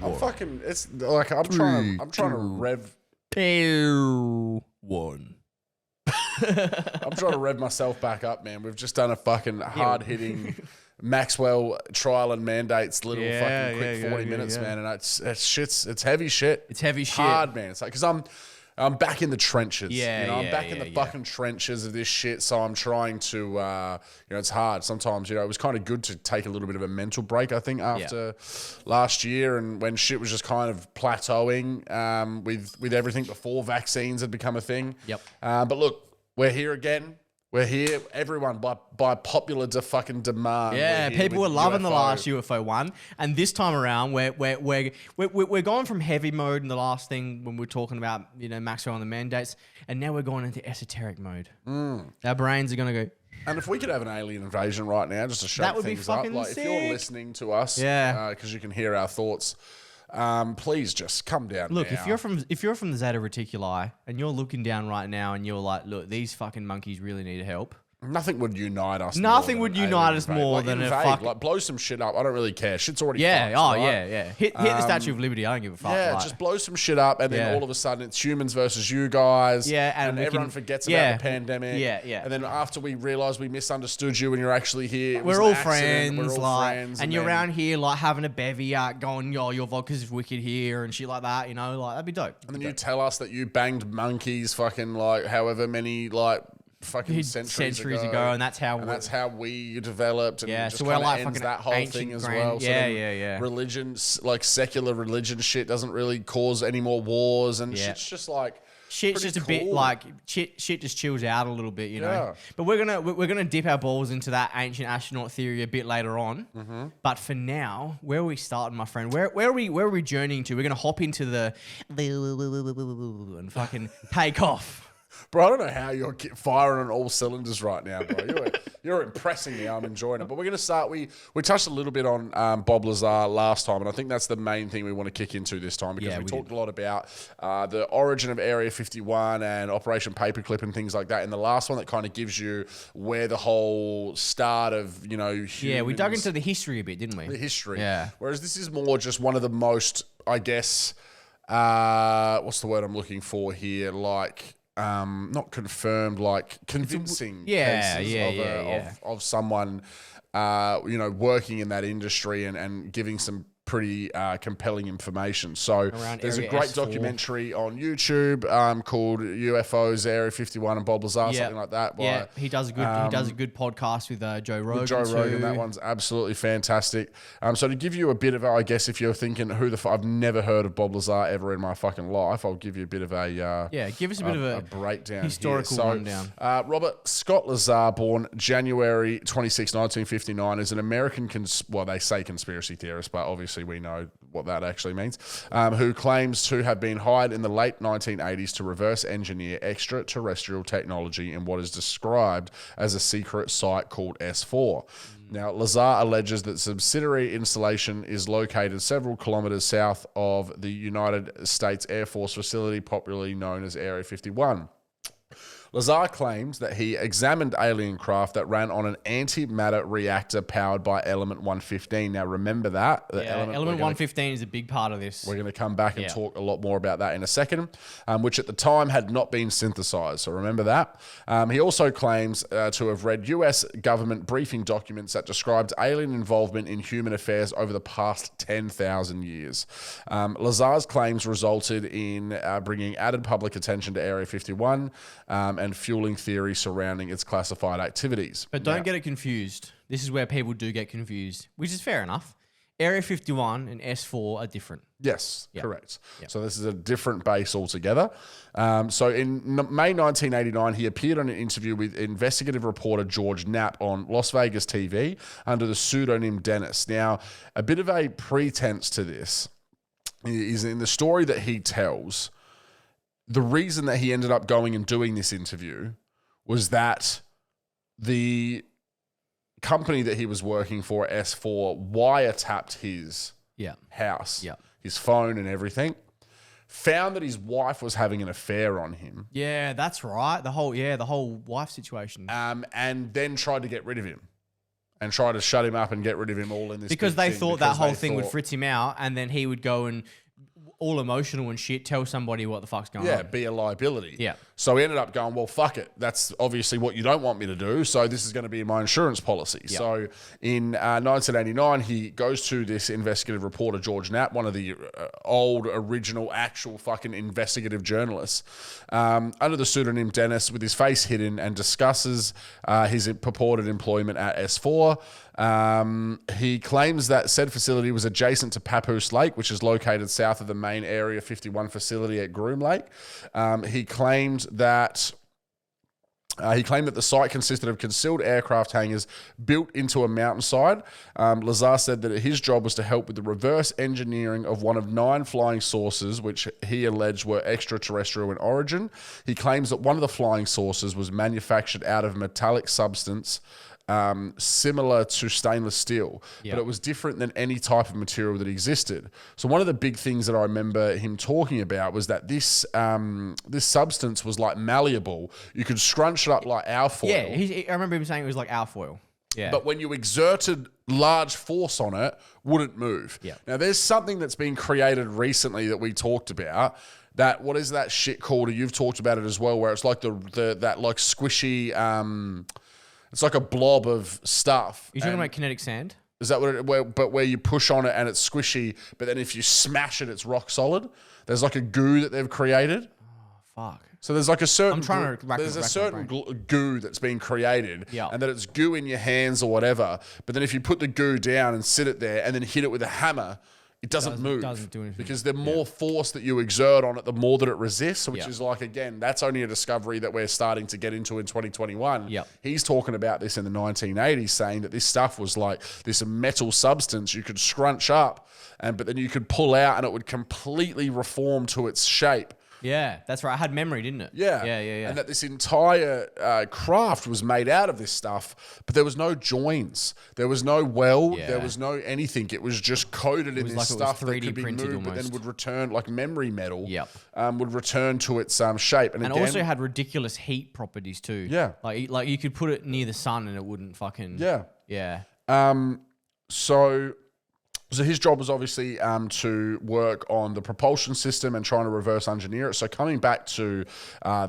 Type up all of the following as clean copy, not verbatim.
I'm fucking. It's like I'm trying to rev. 2, 1. I'm trying to rev myself back up, man. We've just done a fucking hard hitting Maxwell trial and mandates little fucking quick 40 minutes, man. And it's heavy shit. It's heavy shit. Hard, man. It's like, because I'm back in the trenches. I'm back in the fucking trenches of this shit. So I'm trying to, it's hard sometimes. It was kind of good to take a little bit of a mental break, I think, after last year, and when shit was just kind of plateauing with everything before vaccines had become a thing. Yep. But look, we're here again. We're here, everyone, by popular fucking demand. Yeah, people were loving the last UFO one, and this time around, we're going from heavy mode in the last thing when we're talking about Maxwell and the mandates, and now we're going into esoteric mode. Our brains are gonna go. And if we could have an alien invasion right now, just to shake that would things be fucking up, like sick. if you're listening to us, because you can hear our thoughts. Please just come down. Look, now. if you're from the Zeta Reticuli and you're looking down right now and you're like, look, these fucking monkeys really need help. Nothing would unite us. Nothing would unite us more than a fuck. Like, blow some shit up. I don't really care. Shit's already fucked, right? Yeah. Hit the Statue of Liberty. I don't give a fuck. Yeah, just blow some shit up, and then all of a sudden it's humans versus you guys. Yeah, and everyone forgets about the pandemic. Yeah. And then after we realise we misunderstood you and you're actually here, we're all friends. We're all friends, and you're around here like having a bevy, going, yo, your vodka's wicked here and shit like that. Like that'd be dope. And then you tell us that you banged monkeys, fucking like however many fucking centuries ago, and that's how we developed, and just so we're like ends fucking that whole thing as well. Religion, like secular religion shit, doesn't really cause any more wars, and shit's just like shit's just a bit like shit just chills out a little bit, you know. But we're gonna dip our balls into that ancient astronaut theory a bit later on. But for now, where are we starting, my friend? Where are we journeying to? We're gonna hop into the and fucking take off. Bro, I don't know how you're firing on all cylinders right now, bro. You're impressing me. I'm enjoying it. But we're going to start. We touched a little bit on Bob Lazar last time, and I think that's the main thing we want to kick into this time, because we talked a lot about the origin of Area 51 and Operation Paperclip and things like that. In the last one, that kind of gives you where the whole start of, humans, we dug into the history a bit, didn't we? The history. Yeah. Whereas this is more just one of the most, I guess, what's the word I'm looking for here? Like, not confirmed, like convincing cases of someone, working in that industry and giving some pretty compelling information. So there's a great documentary on YouTube called UFOs, Area 51 and Bob Lazar, something like that. He does a good podcast with Joe Rogan. That one's absolutely fantastic. So to give you a bit of, I guess, if you're thinking I've never heard of Bob Lazar ever in my fucking life, I'll give you a bit of a give us a bit of a breakdown, historical rundown. Robert Scott Lazar, born January 26, 1959, is an American, they say conspiracy theorist, but obviously we know what that actually means, who claims to have been hired in the late 1980s to reverse engineer extraterrestrial technology in what is described as a secret site called S4. Now, Lazar alleges that subsidiary installation is located several kilometers south of the United States Air Force facility, popularly known as Area 51. Lazar claims that he examined alien craft that ran on an antimatter reactor powered by element 115. Now, remember that. Element 115 is a big part of this. We're going to come back and talk a lot more about that in a second, which at the time had not been synthesized. So remember that. He also claims to have read US government briefing documents that described alien involvement in human affairs over the past 10,000 years. Lazar's claims resulted in bringing added public attention to Area 51 and fueling theory surrounding its classified activities. But don't get it confused. This is where people do get confused, which is fair enough. Area 51 and S4 are different. Yes, correct. Yep. So this is a different base altogether. So in May 1989, he appeared on an interview with investigative reporter George Knapp on Las Vegas TV under the pseudonym Dennis. Now, a bit of a pretense to this is in the story that he tells. The reason that he ended up going and doing this interview was that the company that he was working for, S4, wiretapped his house, his phone and everything, found that his wife was having an affair on him. Yeah, that's right. The whole wife situation. And then tried to get rid of him. and try to shut him up and get rid of him all in this because big they thing, thought because that whole they thing would thought- fritz him out, and then he would go and all emotional and shit, tell somebody what the fuck's going on. Yeah, be a liability. Yeah. So he ended up going, well, fuck it. That's obviously what you don't want me to do. So this is going to be my insurance policy. Yep. So in 1989, he goes to this investigative reporter, George Knapp, one of the old, original, actual fucking investigative journalists, under the pseudonym Dennis, with his face hidden, and discusses his purported employment at S4. He claims that said facility was adjacent to Papoose Lake, which is located south of the main Area 51 facility at Groom Lake. He claimed that the site consisted of concealed aircraft hangars built into a mountainside. Lazar said that his job was to help with the reverse engineering of one of 9 flying saucers, which he alleged were extraterrestrial in origin. He claims that one of the flying saucers was manufactured out of metallic substance similar to stainless steel, but it was different than any type of material that existed. So one of the big things that I remember him talking about was that this substance was like malleable. You could scrunch it up like alfoil. Yeah, I remember him saying it was like alfoil. Yeah. But when you exerted large force on it, wouldn't move. Yeah. Now, there's something that's been created recently that we talked about. That, what is that shit called? You've talked about it as well, where it's like that like squishy. It's like a blob of stuff. You're talking about kinetic sand? Is that what it, where you push on it and it's squishy, but then if you smash it, it's rock solid? There's like a goo that they've created. Oh, fuck. So there's like a certain goo that's been created, and that it's goo in your hands or whatever. But then if you put the goo down and sit it there and then hit it with a hammer, it doesn't move. Doesn't do anything. Because the more force that you exert on it, the more that it resists, which is like, again, that's only a discovery that we're starting to get into in 2021. Yep. He's talking about this in the 1980s, saying that this stuff was like this metal substance you could scrunch up, but then you could pull out and it would completely reform to its shape. Yeah, that's right. I had memory, didn't it? Yeah. And that this entire craft was made out of this stuff, but there was no joins. There was no weld. There was no anything. It was just coated in this like stuff that 3D could be printed moved, but then would return, like memory metal, Yep. Would return to its shape. And again, also had ridiculous heat properties too. Yeah. Like you could put it near the sun and it wouldn't fucking... Yeah. So his job was obviously to work on the propulsion system and trying to reverse engineer it. So coming back to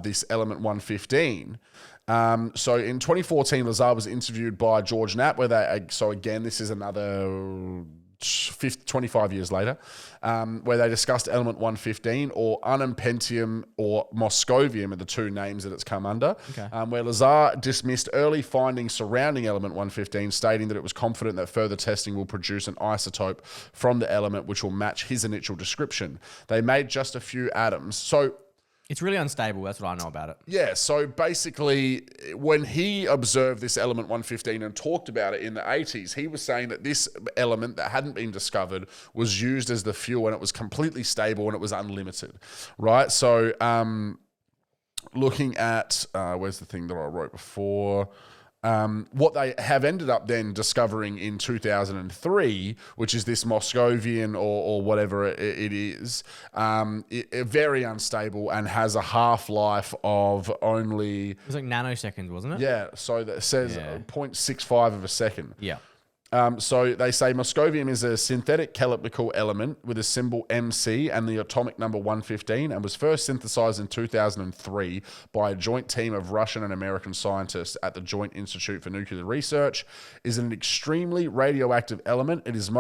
this Element 115, so in 2014, Lazar was interviewed by George Knapp, so again, this is another 25 years later, where they discussed Element 115 or Unimpendium or Moscovium are the two names that it's come under, where Lazar dismissed early findings surrounding Element 115, stating that it was confident that further testing will produce an isotope from the element which will match his initial description. They made just a few atoms. So it's really unstable. That's what I know about it. Yeah, so basically, when he observed this Element 115 and talked about it in the 80s, he was saying that this element that hadn't been discovered was used as the fuel and it was completely stable and it was unlimited, right? So looking at, where's the thing that I wrote before? What they have ended up then discovering in 2003, which is this Moscovian or whatever it is, very unstable and has a half-life of only... It was like nanoseconds, wasn't it? Yeah, so that says 0.65 of a second. Yeah. So they say Moscovium is a synthetic chemical element with a symbol MC and the atomic number 115 and was first synthesized in 2003 by a joint team of Russian and American scientists at the Joint Institute for Nuclear Research. Is an extremely radioactive element. Its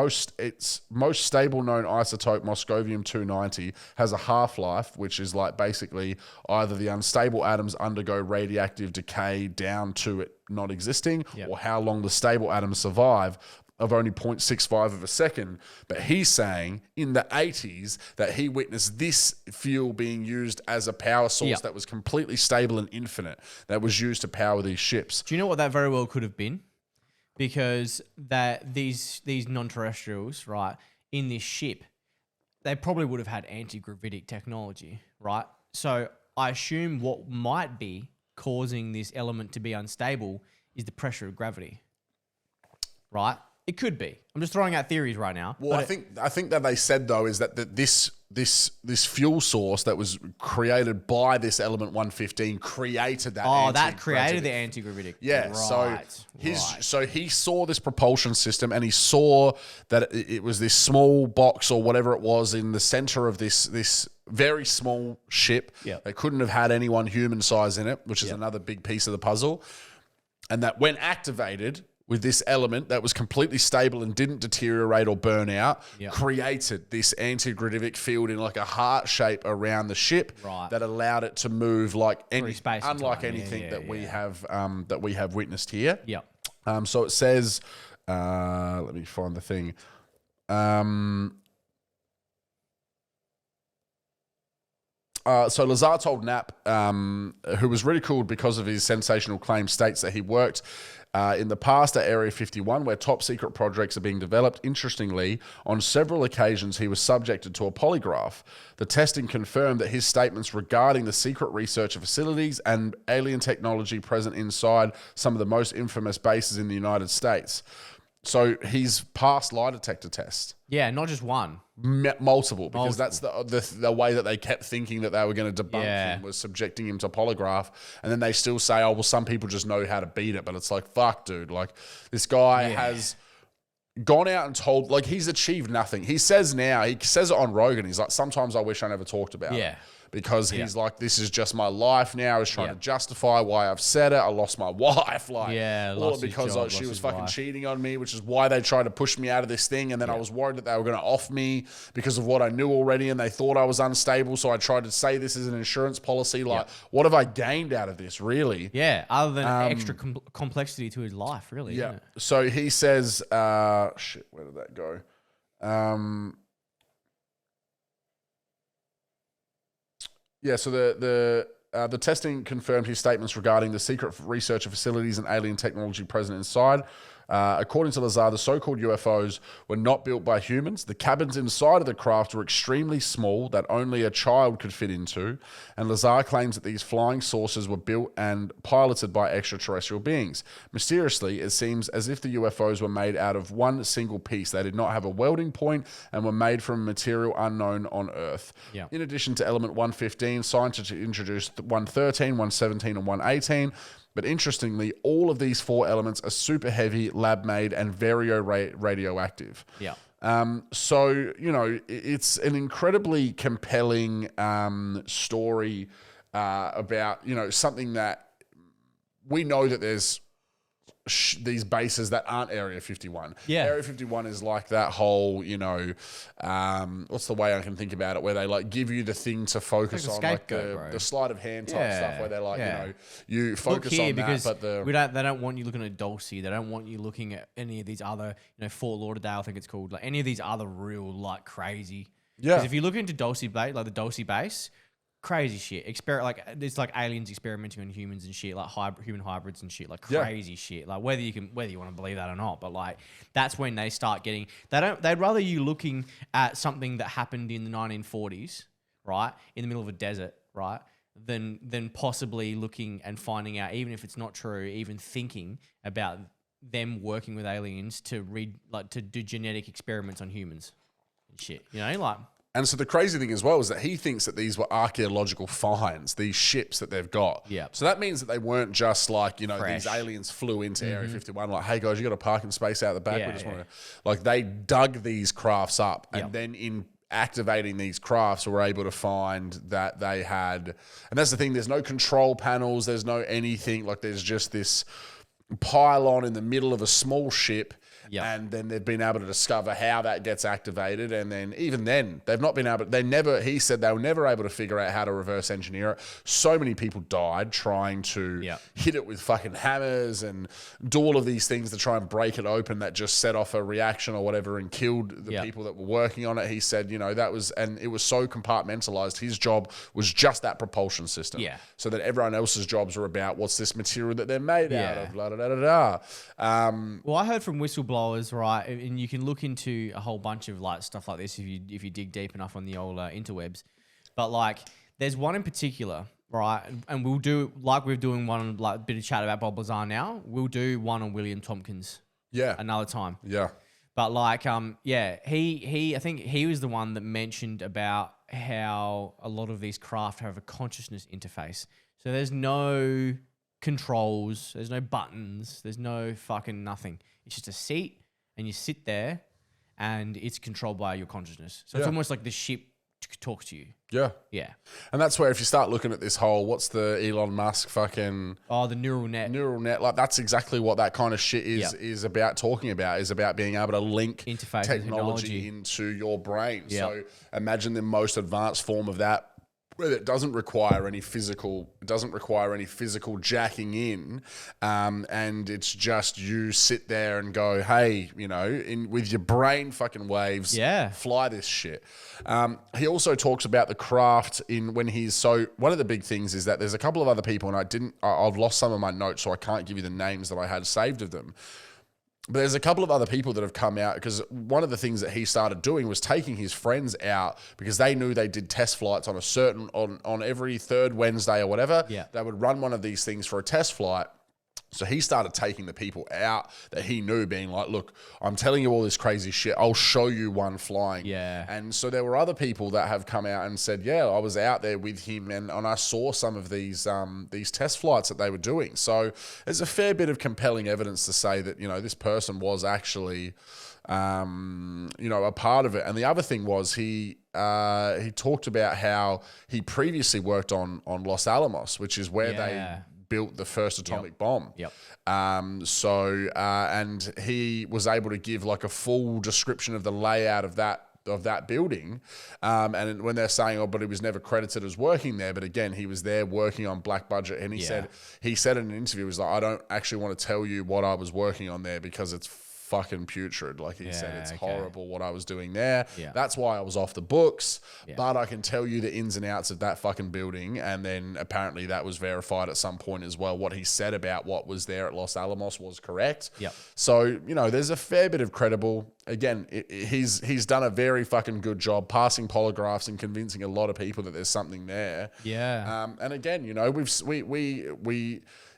most stable known isotope, Moscovium 290, has a half-life, which is like basically either the unstable atoms undergo radioactive decay down to it not existing, or how long the stable atoms survive, of only 0.65 of a second. But he's saying in the 80s that he witnessed this fuel being used as a power source that was completely stable and infinite, that was used to power these ships. Do you know what that very well could have been? Because that these non-terrestrials, right, in this ship, they probably would have had anti-gravitic technology, right? So I assume what might be causing this element to be unstable is the pressure of gravity, right? It could be. I'm just throwing out theories right now. Well, I think that they said though is that this this fuel source that was created by this element 115 created that. Oh, that created the anti-gravitic. Yeah. Right, so he saw this propulsion system, and he saw that it was this small box or whatever it was in the center of this very small ship. Yep. That couldn't have had anyone human size in it, which is another big piece of the puzzle. And that when activated with this element that was completely stable and didn't deteriorate or burn out, created this anti-gravitic field in like a heart shape around the ship that allowed it to move like unlike anything that we have witnessed here. Yeah. So it says, let me find the thing. So Lazar told Knapp, who was ridiculed because of his sensational claim, states that he worked in the past at Area 51, where top secret projects are being developed. Interestingly, on several occasions, he was subjected to a polygraph. The testing confirmed that his statements regarding the secret research facilities and alien technology present inside some of the most infamous bases in the United States. So he's passed lie detector tests. Yeah, not just one. Multiple, because that's the way that they kept thinking that they were going to debunk him, was subjecting him to polygraph. And then they still say, oh, well, some people just know how to beat it. But it's like, fuck, dude. Like, this guy has gone out and told, like, he's achieved nothing. He says it on Rogan. He's like, sometimes I wish I never talked about it. Because he's like, this is just my life now. I was trying to justify why I've said it. I lost my wife. Like, all because she was fucking cheating on me, which is why they tried to push me out of this thing. And then I was worried that they were going to off me because of what I knew already. And they thought I was unstable. So I tried to say this is an insurance policy. Like, what have I gained out of this, really? Yeah, other than extra complexity to his life, really. Yeah. Isn't it? So he says, shit, where did that go? Yeah, so the testing confirmed his statements regarding the secret research facilities and alien technology present inside. According to Lazar, the so-called UFOs were not built by humans. The cabins inside of the craft were extremely small that only a child could fit into. And Lazar claims that these flying saucers were built and piloted by extraterrestrial beings. Mysteriously, it seems as if the UFOs were made out of one single piece. They did not have a welding point and were made from material unknown on Earth. Yeah. In addition to element 115, scientists introduced 113, 117, and 118. But interestingly, all of these four elements are super heavy, lab-made, and very radioactive. Yeah. So, you know, it's an incredibly compelling story about, you know, something that we know that there's these bases that aren't Area 51. Yeah. Area 51 is like that whole, you know, what's the way I can think about it, where they like give you the thing to focus on, like the sleight of hand type stuff, where they're like, you know, you focus on that, but they don't want you looking at Dulce. They don't want you looking at any of these other, you know, Fort Lauderdale, I think it's called, like any of these other real like crazy. Yeah. Because if you look into Dulce Bay, like the Dulce base, crazy shit. Like there's like aliens experimenting on humans and shit, like human hybrids and shit, like crazy shit. Like whether you want to believe that or not, but like that's when they start getting. They'd rather you looking at something that happened in the 1940s, right, in the middle of a desert, right, than possibly looking and finding out, even if it's not true, even thinking about them working with aliens to do genetic experiments on humans and shit. You know, like. And so the crazy thing as well is that he thinks that these were archaeological finds, these ships that they've got. Yeah. So that means that they weren't just like, you know, these aliens flew into Area 51, like, hey guys, you got a parking space out the back. We just want to, like, they dug these crafts up, and then in activating these crafts were able to find that they had, and that's the thing, there's no control panels, there's no anything, like there's just this pylon in the middle of a small ship. Yep. And then they've been able to discover how that gets activated. And then even then, they've not been able to, he said they were never able to figure out how to reverse engineer it. So many people died trying to hit it with fucking hammers and do all of these things to try and break it open that just set off a reaction or whatever and killed the people that were working on it. He said, you know, and it was so compartmentalized. His job was just that propulsion system. Yeah. So that everyone else's jobs were about what's this material that they're made out of, blah, blah, blah, blah, blah. Well, I heard from whistleblowers, right, and you can look into a whole bunch of like stuff like this if you dig deep enough on the old interwebs. But like, there's one in particular, right, and we'll do, like we're doing one, like a bit of chat about Bob Lazar now, we'll do one on William Tompkins. Yeah. Another time. Yeah. But like, I think he was the one that mentioned about how a lot of these craft have a consciousness interface. So there's no controls, there's no buttons, there's no fucking nothing. It's just a seat, and you sit there, and it's controlled by your consciousness. So it's almost like the ship talks to you. Yeah. Yeah. And that's where if you start looking at this whole, what's the Elon Musk fucking... Oh, the neural net. Neural net. Like, that's exactly what that kind of shit is about talking about, is about being able to link interface technology into your brain. Yep. So imagine the most advanced form of that, where it doesn't require any physical jacking in, and it's just you sit there and go, hey, you know, with your brain fucking waves, fly this shit. He also talks about the craft one of the big things is that there's a couple of other people, and I've lost some of my notes, so I can't give you the names that I had saved of them. But there's a couple of other people that have come out, because one of the things that he started doing was taking his friends out, because they knew they did test flights on every third Wednesday or whatever. Yeah. They would run one of these things for a test flight. So he started taking the people out that he knew, being like, look, I'm telling you all this crazy shit. I'll show you one flying. Yeah. And so there were other people that have come out and said, yeah, I was out there with him and I saw some of these test flights that they were doing. So there's a fair bit of compelling evidence to say that, you know, this person was actually, you know, a part of it. And the other thing was he talked about how he previously worked on Los Alamos, which is where they built the first atomic bomb. Yep. And he was able to give like a full description of the layout of that building. And when they're saying, but he was never credited as working there. But again, he was there working on black budget. And he said in an interview, he was like, I don't actually want to tell you what I was working on there, because it's fucking putrid. Like he said, it's horrible what I was doing there. Yeah. That's why I was off the books. Yeah. But I can tell you the ins and outs of that fucking building. And then apparently that was verified at some point as well. What he said about what was there at Los Alamos was correct. Yep. So, you know, there's a fair bit of credible. Again, he's done a very fucking good job passing polygraphs and convincing a lot of people that there's something there. Yeah. And again, you know,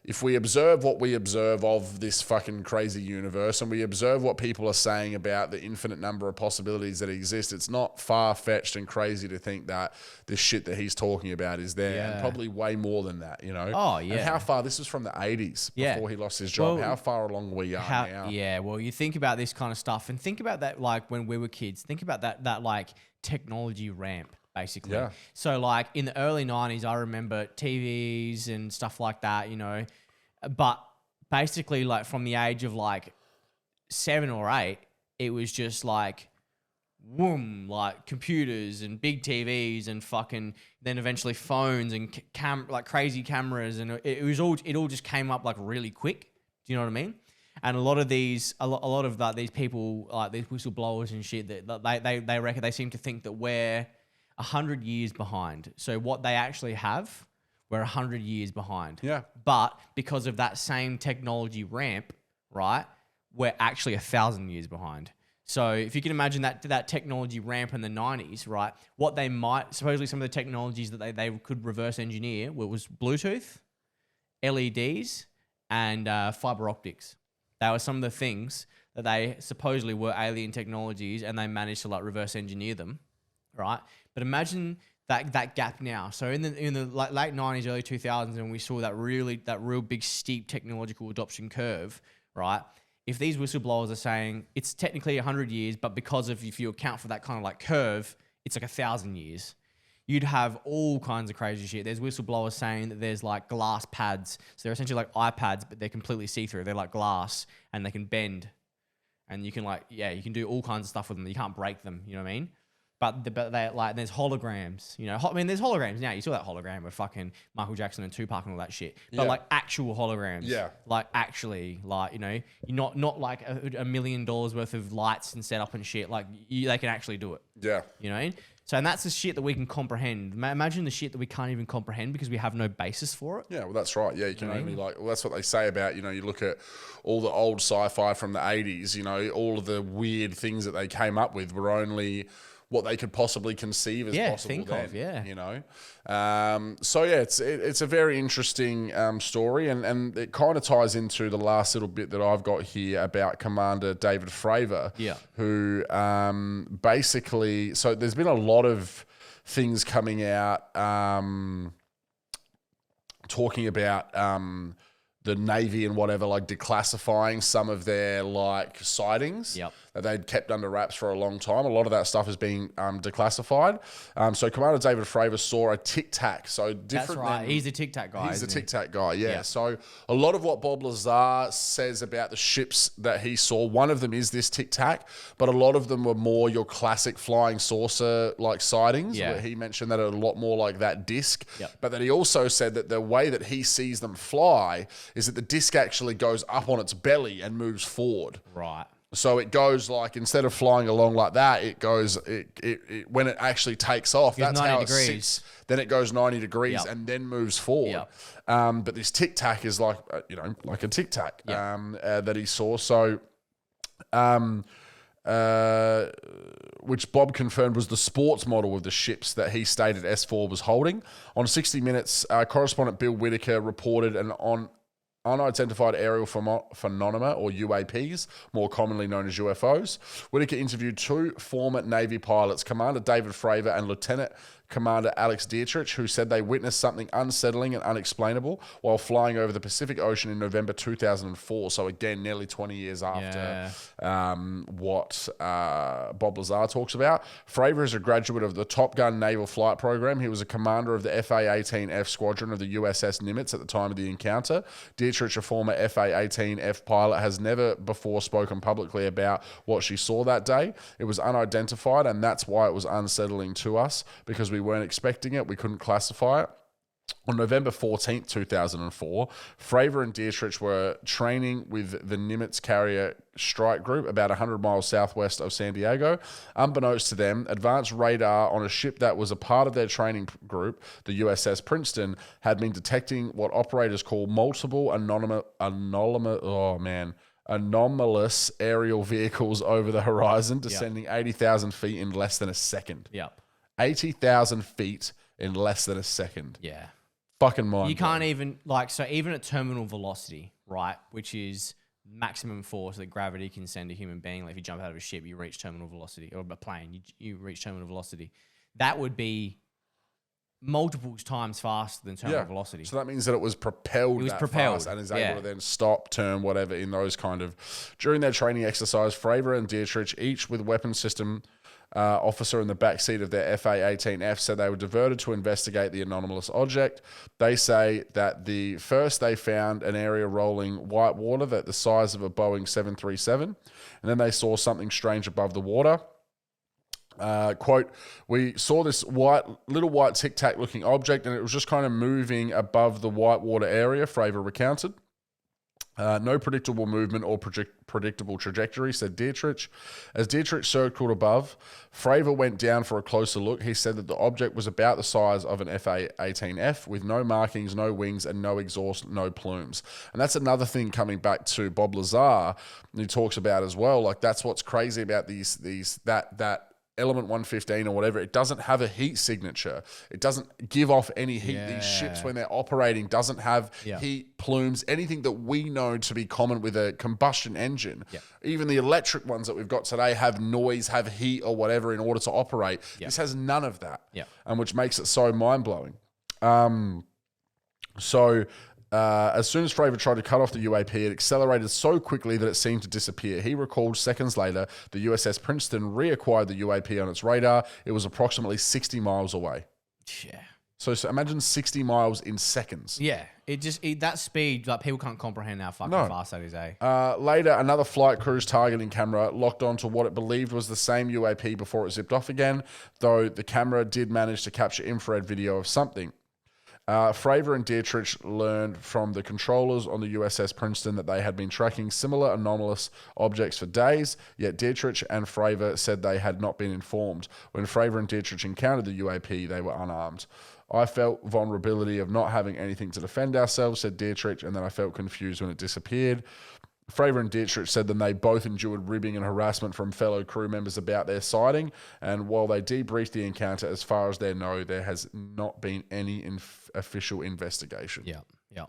if we observe what we observe of this fucking crazy universe, and we observe what people are saying about the infinite number of possibilities that exist, it's not far-fetched and crazy to think that this shit that he's talking about is there, and probably way more than that, you know? Oh, yeah. And how far, this was from the 80s before he lost his job. How far along we are now? Yeah, well, you think about this kind of stuff, and think about that, like, when we were kids, think about that like, technology ramp. Basically. Yeah. So like in the early 90s, I remember TVs and stuff like that, you know, but basically like from the age of like 7 or 8, it was just like, whoom, like computers and big TVs and fucking, then eventually phones and like crazy cameras. And it all just came up like really quick. Do you know what I mean? And a lot of these people, like these whistleblowers and shit, that they reckon, they seem to think that we're 100 years behind. So what they actually have, we're 100 years behind. Yeah. But because of that same technology ramp, right, we're actually 1,000 years behind. So if you can imagine that technology ramp in the 90s, right, what they might, supposedly some of the technologies that they could reverse engineer was Bluetooth, LEDs, and fiber optics. That were some of the things that they supposedly were alien technologies, and they managed to like reverse engineer them, right? But imagine that gap now. So in the late 90s, early 2000s, and we saw that real big steep technological adoption curve, right? If these whistleblowers are saying it's technically 100 years, but because of, if you account for that kind of like curve, it's like 1,000 years, you'd have all kinds of crazy shit. There's whistleblowers saying that there's like glass pads. So they're essentially like iPads, but they're completely see-through. They're like glass and they can bend. And you can you can do all kinds of stuff with them. You can't break them, you know what I mean? But they like, there's holograms, you know. I mean, there's holograms now. You saw that hologram with fucking Michael Jackson and Tupac and all that shit. But like actual holograms. Yeah. Like actually, like, you know, you're not like $1 million worth of lights and setup and shit. Like they can actually do it. Yeah. You know what I mean? So, and that's the shit that we can comprehend. Imagine the shit that we can't even comprehend because we have no basis for it. Yeah, well, that's right. Yeah, you can only like, well, that's what they say about, you know, you look at all the old sci-fi from the 80s, you know, all of the weird things that they came up with were only what they could possibly conceive as possible. Think then, of, yeah. you know. So yeah, it's a very interesting story, and it kind of ties into the last little bit that I've got here about Commander David Fravor, who basically, so there's been a lot of things coming out talking about the Navy and whatever, like declassifying some of their like sightings that they'd kept under wraps for a long time. A lot of that stuff is being declassified. So Commander David Fravor saw a Tic Tac. So different. That's right. He's a Tic Tac guy. He's a Tic Tac guy. Yeah. So a lot of what Bob Lazar says about the ships that he saw, one of them is this Tic Tac, but a lot of them were more your classic flying saucer like sightings. Where he mentioned that are a lot more like that disc. But that he also said that the way that he sees them fly is that the disc actually goes up on its belly and moves forward. Right. So it goes like, instead of flying along like that, it goes, it when it actually takes off, that's how it sits. Then it goes 90 degrees and then moves forward. But this Tic Tac is like, like a Tic Tac that he saw. So, which Bob confirmed was the sports model of the ships that he stated S4 was holding. On 60 Minutes, correspondent Bill Whitaker reported an unidentified aerial phenomena, or UAPs, more commonly known as UFOs. Whitaker interviewed two former Navy pilots, Commander David Fravor and Lieutenant Commander Alex Dietrich, who said they witnessed something unsettling and unexplainable while flying over the Pacific Ocean in November 2004. So again, nearly 20 years after what Bob Lazar talks about. Fravor is a graduate of the Top Gun Naval Flight Program. He was a commander of the FA-18F squadron of the USS Nimitz at the time of the encounter. Dietrich, a former FA-18F pilot, has never before spoken publicly about what she saw that day. It was unidentified, and that's why it was unsettling to us, because we weren't expecting it. We couldn't classify it. On November 14th, 2004, Fravor and Dietrich were training with the Nimitz Carrier Strike Group about 100 miles southwest of San Diego. Unbeknownst to them, advanced radar on a ship that was a part of their training group, the USS Princeton, had been detecting what operators call multiple anomalous aerial vehicles over the horizon, descending 80,000 feet in less than a second. 80,000 feet in less than a second. Fucking mind. You can't even, so even at terminal velocity, right, which is maximum force that gravity can send a human being, like if you jump out of a ship, you reach terminal velocity, or a plane, you reach terminal velocity. That would be multiple times faster than terminal velocity. So that means that it was propelled fast and is able to then stop, turn, whatever, in those kind of... During their training exercise, Fravor and Dietrich, each with weapon system officer in the backseat of their FA-18F, said they were diverted to investigate the anomalous object. They say that first they found an area rolling white water that the size of a Boeing 737, and then they saw something strange above the water. Quote, we saw this little white tic-tac looking object, and it was just kind of moving above the white water area, Fravor recounted. No predictable movement or predictable trajectory, said Dietrich. As Dietrich circled above, Fravor went down for a closer look. He said that the object was about the size of an FA-18F with no markings, no wings, and no exhaust, no plumes. And that's another thing coming back to Bob Lazar, he talks about as well. Like, that's what's crazy about that Element 115 or whatever, it doesn't have a heat signature. It doesn't give off any heat. These ships, when they're operating, doesn't have heat, plumes, anything that we know to be common with a combustion engine. Even the electric ones that we've got today have noise, have heat or whatever in order to operate. This has none of that, and which makes it so mind-blowing. As soon as Fravor tried to cut off the UAP, it accelerated so quickly that it seemed to disappear. He recalled seconds later, the USS Princeton reacquired the UAP on its radar. It was approximately 60 miles away. So imagine 60 miles in seconds. That speed, like, people can't comprehend how fucking fast that is, Later, another flight crew's targeting camera locked onto what it believed was the same UAP before it zipped off again, though the camera did manage to capture infrared video of something. Fravor and Dietrich learned from the controllers on the USS Princeton that they had been tracking similar anomalous objects for days, yet Dietrich and Fravor said they had not been informed. When Fravor and Dietrich encountered the UAP, they were unarmed. I felt vulnerability of not having anything to defend ourselves, said Dietrich, and then I felt confused when it disappeared. Fravor and Dietrich said that they both endured ribbing and harassment from fellow crew members about their sighting, and while they debriefed the encounter, as far as they know, there has not been any official investigation. Yeah, yeah.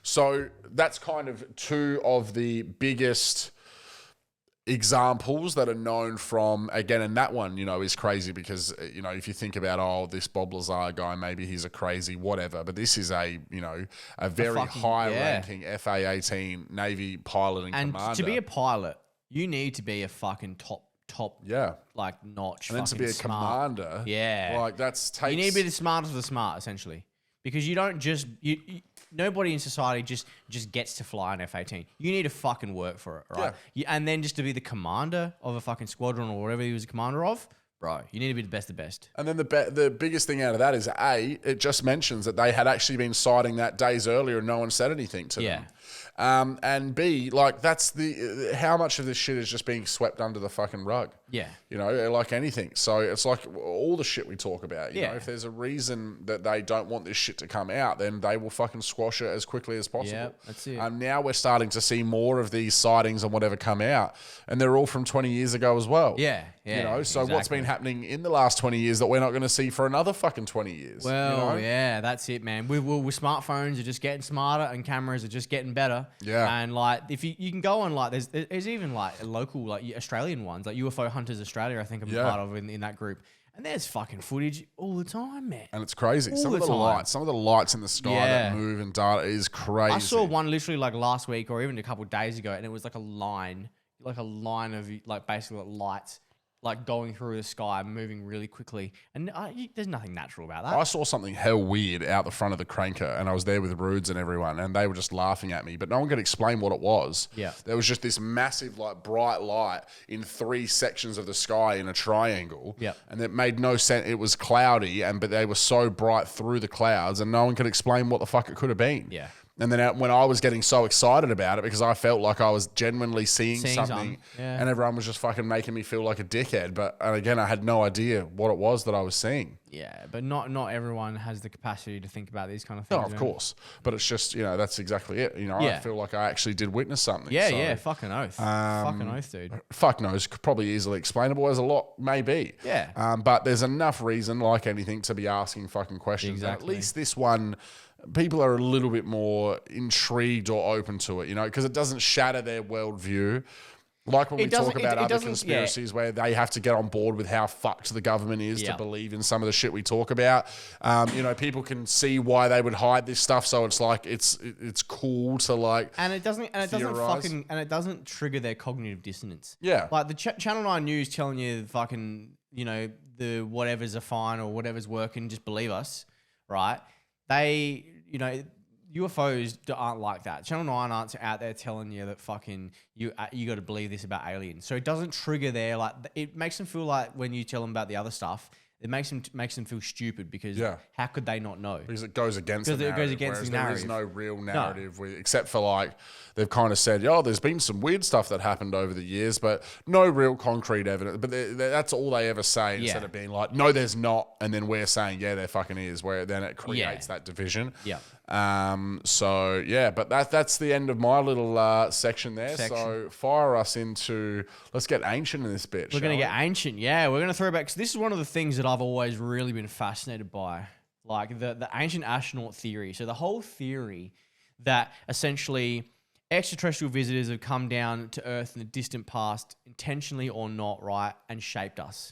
So that's kind of two of the biggest examples that are known from, again, and that one, is crazy because, if you think about, this Bob Lazar guy, maybe he's a crazy whatever, but this is a very high-ranking FA-18 Navy pilot and commander. And to be a pilot, you need to be a fucking top, notch, and then to be a commander, you need to be the smartest of the smart, essentially, because you don't just nobody in society just gets to fly an F-18. You need to fucking work for it, right? Yeah. And then just to be the commander of a fucking squadron or whatever he was a commander of, bro, you need to be the best of the best. And then the biggest thing out of that is, it just mentions that they had actually been sighting that days earlier and no one said anything to them. And B, that's how much of this shit is just being swept under the fucking rug. Yeah. Like anything. So it's like all the shit we talk about. You know, if there's a reason that they don't want this shit to come out, then they will fucking squash it as quickly as possible. Yeah, that's it. Now we're starting to see more of these sightings and whatever come out, and they're all from 20 years ago as well. Yeah. So what's been happening in the last 20 years that we're not going to see for another fucking 20 years? Well, yeah, that's it, man. With smartphones are just getting smarter and cameras are just getting better. Yeah. And if you can go on there's even local Australian ones, like UFO Hunters Australia, I think I'm part of in that group. And there's fucking footage all the time, man. And it's crazy. Some of the lights in the sky that move and data is crazy. I saw one literally last week or even a couple of days ago, and it was like a line of basically lights going through the sky, moving really quickly, and there's nothing natural about that. I saw something hell weird out the front of the cranker, and I was there with Rudes and everyone, and they were just laughing at me, but no one could explain what it was. Yeah. There was just this massive, bright light in 3 sections of the sky in a triangle. Yeah. And it made no sense. It was cloudy, but they were so bright through the clouds, and no one could explain what the fuck it could have been. Yeah. And then when I was getting so excited about it because I felt like I was genuinely seeing something, and everyone was just fucking making me feel like a dickhead. And again, I had no idea what it was that I was seeing. Yeah, but not everyone has the capacity to think about these kind of things. No, of course. But it's just, that's exactly it. I feel like I actually did witness something. Yeah, fucking oath. Fucking oath, dude. Fuck knows, probably easily explainable as a lot may be. Yeah. But there's enough reason, like anything, to be asking fucking questions. Exactly. At least this one, people are a little bit more intrigued or open to it, because it doesn't shatter their worldview. Like when we talk about other conspiracies where they have to get on board with how fucked the government is to believe in some of the shit we talk about. People can see why they would hide this stuff, so it's it's cool to and it doesn't trigger their cognitive dissonance. Yeah, like the Channel 9 News telling you fucking the whatever's are fine or whatever's working, just believe us, right? They UFOs aren't like that. Channel 9 aren't out there telling you that fucking you got to believe this about aliens. So it doesn't trigger their it makes them feel like when you tell them about the other stuff, it makes them feel stupid because how could they not know? Because it goes against the narrative. It goes against the narrative. There is no real narrative except for they've kind of said, there's been some weird stuff that happened over the years, but no real concrete evidence. But that's all they ever say instead of being like, no, there's not, and then we're saying, yeah, there fucking is, where then it creates that division. Yeah. But that's the end of my little section there. So fire us into, let's get ancient in this bitch. We're going to get ancient, yeah. We're going to throw back, because this is one of the things that I've always really been fascinated by, the Ancient Astronaut Theory. So the whole theory that essentially extraterrestrial visitors have come down to Earth in the distant past, intentionally or not, right, and shaped us.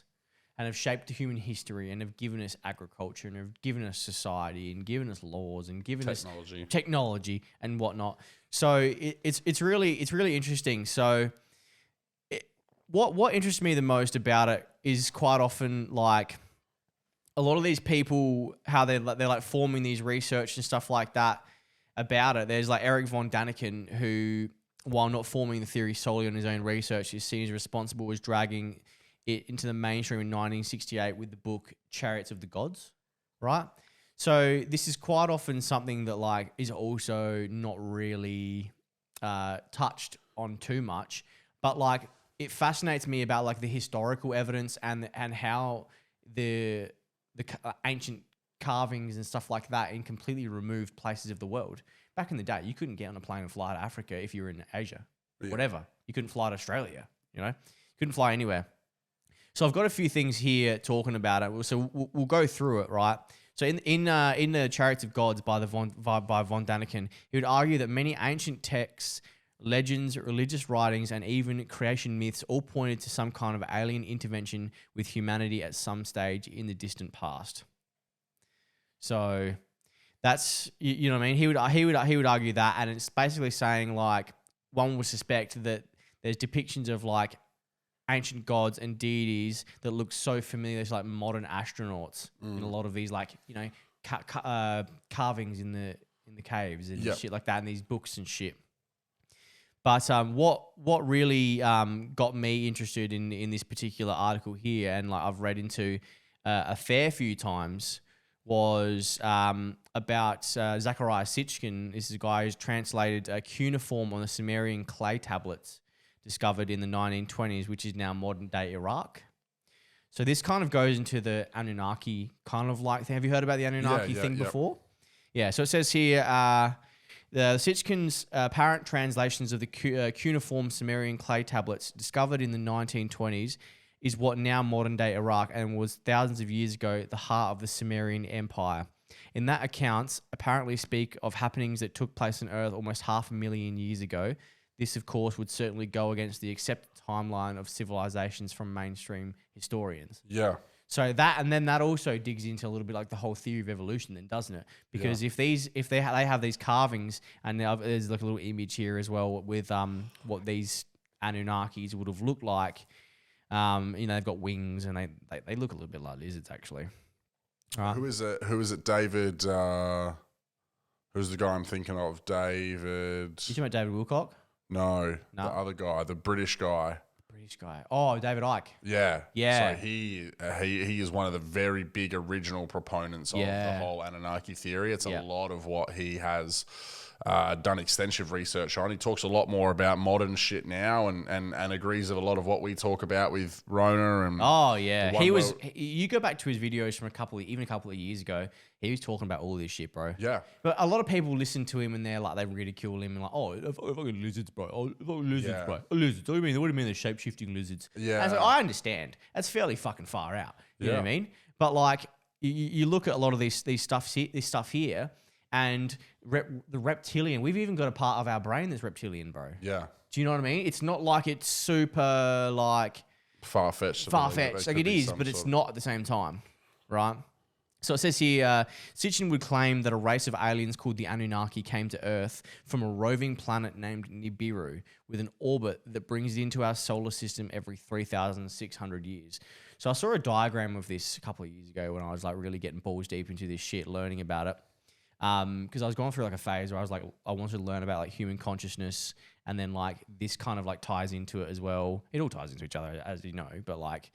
And have shaped human history and have given us agriculture and have given us society and given us laws and given us technology and whatnot. So it's really interesting. So what interests me the most about it is quite often a lot of these people, how they're forming these research and stuff like that about it. There's Eric von Daniken, who, while not forming the theory solely on his own research, is seen as responsible as dragging it into the mainstream in 1968 with the book Chariots of the Gods, right? So this is quite often something that is also not really touched on too much, but it fascinates me about the historical evidence and how the ancient carvings and stuff like that in completely removed places of the world. Back in the day, you couldn't get on a plane and fly to Africa if you were in Asia. whatever. You couldn't fly to Australia, you know? Couldn't fly anywhere. So I've got a few things here talking about it. So we'll go through it, right? So in the Chariots of Gods by von Daniken, he would argue that many ancient texts, legends, religious writings, and even creation myths all pointed to some kind of alien intervention with humanity at some stage in the distant past. So that's, you know what I mean? He would argue that, and it's basically saying like one would suspect that there's depictions of like ancient gods and deities that look so familiar as like modern astronauts in a lot of these like, you know, carvings in the caves and shit like that, and these books and shit. But what really got me interested in this particular article here, and like I've read into a fair few times, was about Zachariah Sitchin. This is a guy who's translated a cuneiform on the Sumerian clay tablets discovered in the 1920s, which is now modern-day Iraq. So this kind of goes into the Anunnaki kind of like thing. Have you heard about the Anunnaki thing before? Yeah, so it says here, the Sitchin's apparent translations of the cuneiform Sumerian clay tablets discovered in the 1920s is what now modern-day Iraq and was thousands of years ago the heart of the Sumerian Empire. In that accounts apparently speak of happenings that took place on Earth almost 500,000 years ago. This, of course, would certainly go against the accepted timeline of civilizations from mainstream historians. Yeah. So that, and then that also digs into a little bit like the whole theory of evolution, then, doesn't it? Because if they have these carvings, and there's like a little image here as well with what these Anunnakis would have looked like. You know, they've got wings and they look a little bit like lizards, actually. Who is it? David. Who's the guy I'm thinking of? David. You talking about David Wilcock? No, the other guy, the British guy. British guy. Oh, David Icke. Yeah. Yeah. So he is one of the very big original proponents of the whole Anunnaki theory. It's a lot of what he has done extensive research on. He talks a lot more about modern shit now and agrees with a lot of what we talk about with Rona and you go back to his videos from a couple of years ago, he was talking about all this shit, bro. Yeah. But a lot of people listen to him and they're like, they ridicule him and like, oh, fucking lizards, bro. Oh, fucking lizards, bro. Oh, lizards. What do you mean they're shape-shifting lizards? Yeah. And so I understand. That's fairly fucking far out. You know what I mean? But like, you look at a lot of this stuff here, and the reptilian, we've even got a part of our brain that's reptilian, bro. Yeah. Do you know what I mean? It's not like it's super like far-fetched. Far-fetched. Like it is, but it's not at the same time, right? So it says here, Sitchin would claim that a race of aliens called the Anunnaki came to Earth from a roving planet named Nibiru with an orbit that brings it into our solar system every 3,600 years. So I saw a diagram of this a couple of years ago when I was like really getting balls deep into this shit, learning about it. Because I was going through like a phase where I was like, I wanted to learn about like human consciousness, and then like this kind of like ties into it as well. It all ties into each other, as you know, but like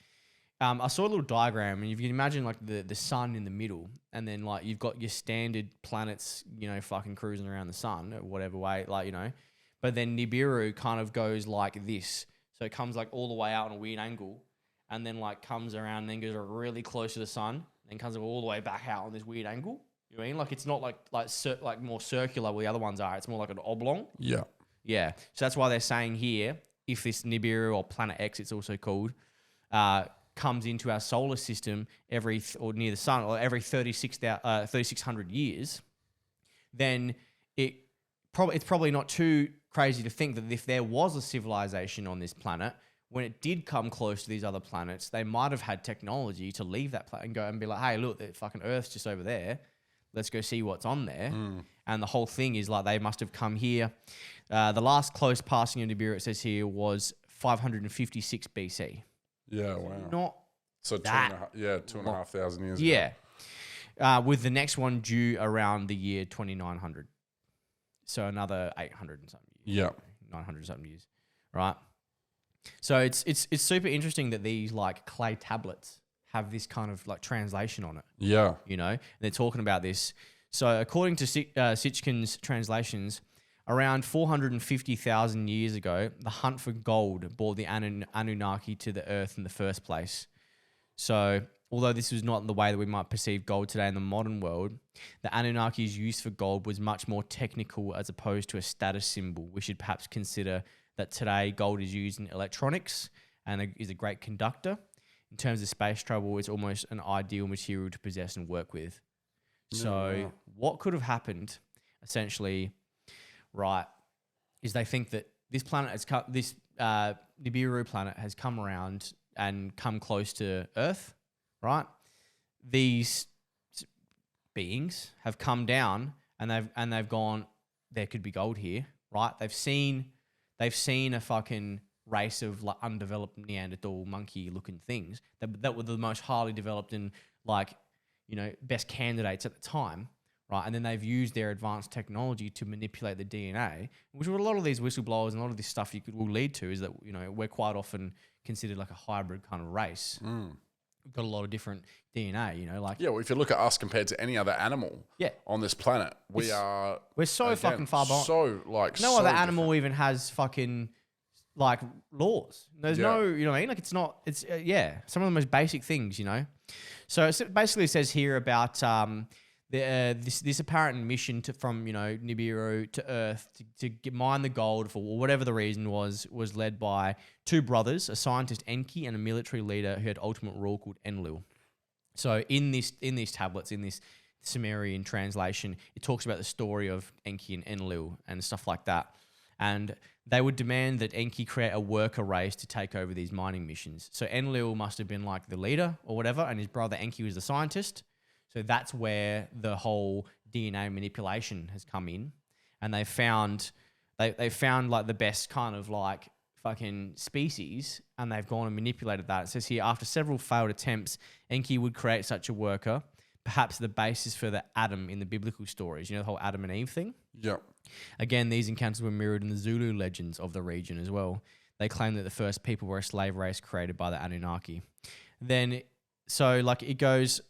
I saw a little diagram, and if you can imagine like the sun in the middle, and then like you've got your standard planets, you know, fucking cruising around the sun, or whatever way, like, you know, but then Nibiru kind of goes like this. So it comes like all the way out on a weird angle, and then like comes around and then goes really close to the sun, and comes all the way back out on this weird angle. You know what I mean? Like it's not like more circular where the other ones are. It's more like an oblong. Yeah. Yeah. So that's why they're saying here, if this Nibiru or Planet X, it's also called, comes into our solar system or near the sun, or every 3,600 years, then it's probably not too crazy to think that if there was a civilization on this planet, when it did come close to these other planets, they might have had technology to leave that planet and go and be like, hey, look, the fucking Earth's just over there. Let's go see what's on there. And the whole thing is like they must have come here. The last close passing of Nibiru, it says here, was 556 BC. Yeah, wow. Not so that 2,500 years ago. With the next one due around the year 2900. So another 800 and something years. Yeah. 900 and something years. Right? So it's super interesting that these like clay tablets have this kind of like translation on it. Yeah. You know, and they're talking about this. So according to Sitchin's translations, around 450,000 years ago, the hunt for gold brought the Anunnaki to the Earth in the first place. So although this was not the way that we might perceive gold today in the modern world, the Anunnaki's use for gold was much more technical as opposed to a status symbol. We should perhaps consider that today gold is used in electronics and is a great conductor. In terms of space travel, it's almost an ideal material to possess and work with. So what could have happened, essentially, right, is they think that this planet has come, this Nibiru planet has come around and come close to Earth, right? These beings have come down and they've gone, there could be gold here, right? They've seen a fucking race of like undeveloped Neanderthal monkey looking things that were the most highly developed and like, you know, best candidates at the time, right? And then they've used their advanced technology to manipulate the DNA, which what a lot of these whistleblowers and a lot of this stuff will lead to is that, you know, we're quite often considered like a hybrid kind of race. We've got a lot of different DNA, you know, like... Yeah, well, if you look at us compared to any other animal on this planet, we're so again, fucking far behind. So, like, no other animal even has fucking, like, laws. There's no, you know what I mean? Like, it's not... It's, some of the most basic things, you know? So, it basically says here about this apparent mission from, you know, Nibiru to Earth to mine the gold for whatever the reason was led by two brothers, a scientist Enki and a military leader who had ultimate rule called Enlil. So in these tablets, in this Sumerian translation, it talks about the story of Enki and Enlil and stuff like that. And they would demand that Enki create a worker race to take over these mining missions. So Enlil must have been like the leader or whatever, and his brother Enki was the scientist. So that's where the whole DNA manipulation has come in, and they found like the best kind of like fucking species, and they've gone and manipulated that. It says here, after several failed attempts, Enki would create such a worker, perhaps the basis for the Adam in the biblical stories. You know, the whole Adam and Eve thing? Yep. Again, these encounters were mirrored in the Zulu legends of the region as well. They claim that the first people were a slave race created by the Anunnaki. Then, so like it goes...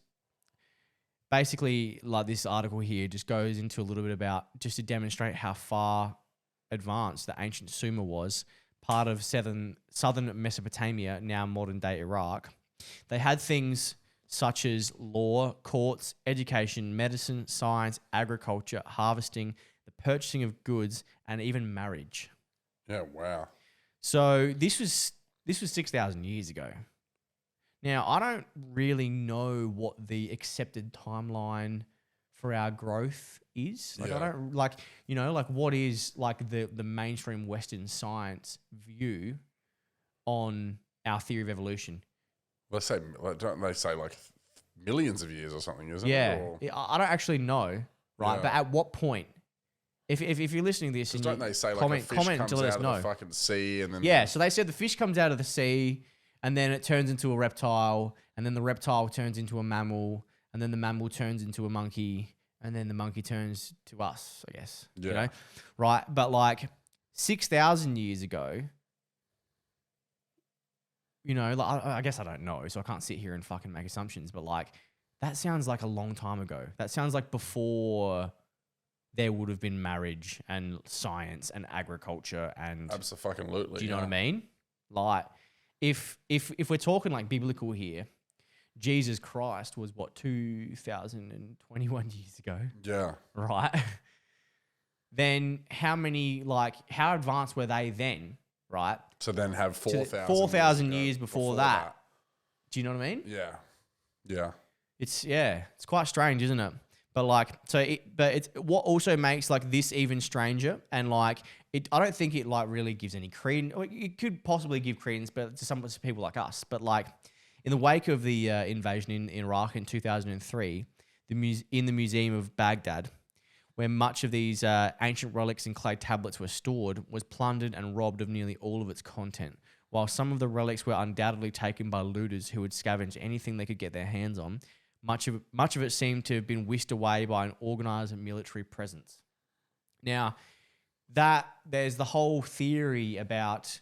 Basically, like this article here just goes into a little bit about just to demonstrate how far advanced the ancient Sumer was, part of southern Mesopotamia, now modern-day Iraq. They had things such as law, courts, education, medicine, science, agriculture, harvesting, the purchasing of goods, and even marriage. Yeah, wow. So this was 6,000 years ago. Now, I don't really know what the accepted timeline for our growth is. Like, I don't like, you know, like what is like the mainstream Western science view on our theory of evolution? Let's say, don't they say like millions of years or something, isn't it? Yeah, I don't actually know, right? Yeah. But at what point? If you're listening to this, and don't they say like comment, a fish comment comes to let out us know. of the fucking sea and then... Yeah, so they said the fish comes out of the sea and then it turns into a reptile, and then the reptile turns into a mammal, and then the mammal turns into a monkey, and then the monkey turns to us, I guess. Yeah. You know? Right? But like 6,000 years ago, you know, like, I guess I don't know, so I can't sit here and fucking make assumptions, but like that sounds like a long time ago. That sounds like before there would have been marriage and science and agriculture and... Absolutely. Do you know what I mean? Like... If we're talking like biblical here, Jesus Christ was what, 2,021 years ago? Yeah. Right? Then how advanced were they then, right? So then have 4,000 years before that. Do you know what I mean? Yeah. Yeah. It's quite strange, isn't it? But like, it's what also makes like this even stranger, and like I don't think it like really gives any credence. It could possibly give credence, but to some people like us. But like, in the wake of the invasion in Iraq in 2003, in the Museum of Baghdad, where much of these ancient relics and clay tablets were stored, was plundered and robbed of nearly all of its content. While some of the relics were undoubtedly taken by looters who would scavenge anything they could get their hands on, much of it seemed to have been whisked away by an organised military presence. Now, there's the whole theory about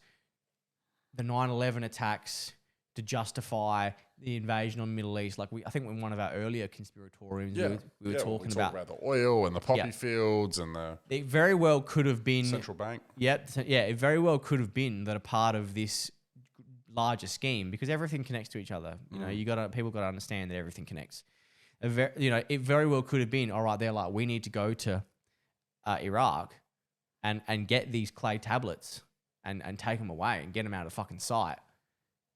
the 9/11 attacks to justify the invasion on the Middle East. Like I think in one of our earlier conspiratoriums, we were talking about the oil and the poppy fields and the... It very well could have been... Central bank. Yep. Yeah, it very well could have been that a part of this larger scheme, because everything connects to each other. You know, people got to understand that everything connects. It very well could have been, all right, they're like, we need to go to Iraq and get these clay tablets and take them away and get them out of fucking sight,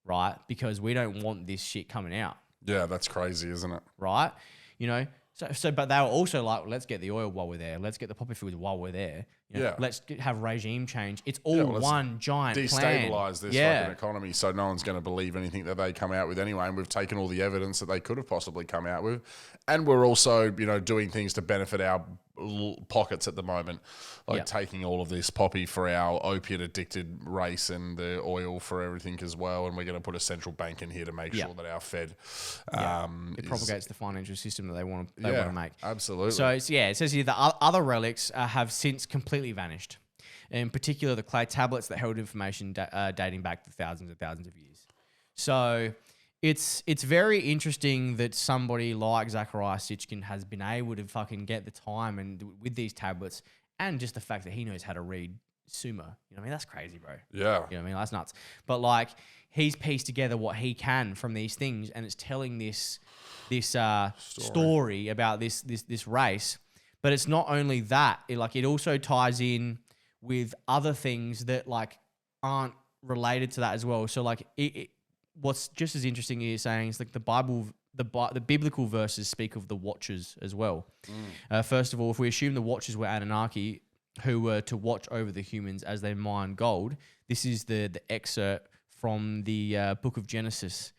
right? Because we don't want this shit coming out. Yeah, that's crazy, isn't it? Right? You know, but they were also like, let's get the oil while we're there. Let's get the poppy fields while we're there. You know, let's have regime change. It's all one giant plan. Destabilize this fucking economy so no one's going to believe anything that they come out with anyway. And we've taken all the evidence that they could have possibly come out with. And we're also, you know, doing things to benefit our pockets at the moment, like taking all of this poppy for our opiate-addicted race and the oil for everything as well. And we're going to put a central bank in here to make sure that our Fed it propagates the financial system that they want to make. Absolutely. So it says here the other relics have since completely vanished. In particular, the clay tablets that held information dating back to thousands and thousands of years. So it's very interesting that somebody like Zecharia Sitchin has been able to fucking get the time and with these tablets, and just the fact that he knows how to read Sumer. You know what I mean? That's crazy, bro. Yeah. You know what I mean? That's nuts. But like, he's pieced together what he can from these things, and it's telling this story about this race. But it's not only that. It also ties in with other things that like aren't related to that as well. So like what's just as interesting is saying is like the Bible, the biblical verses speak of the Watchers as well. First of all, if we assume the Watchers were Anunnaki who were to watch over the humans as they mine gold, this is the excerpt from the book of Genesis.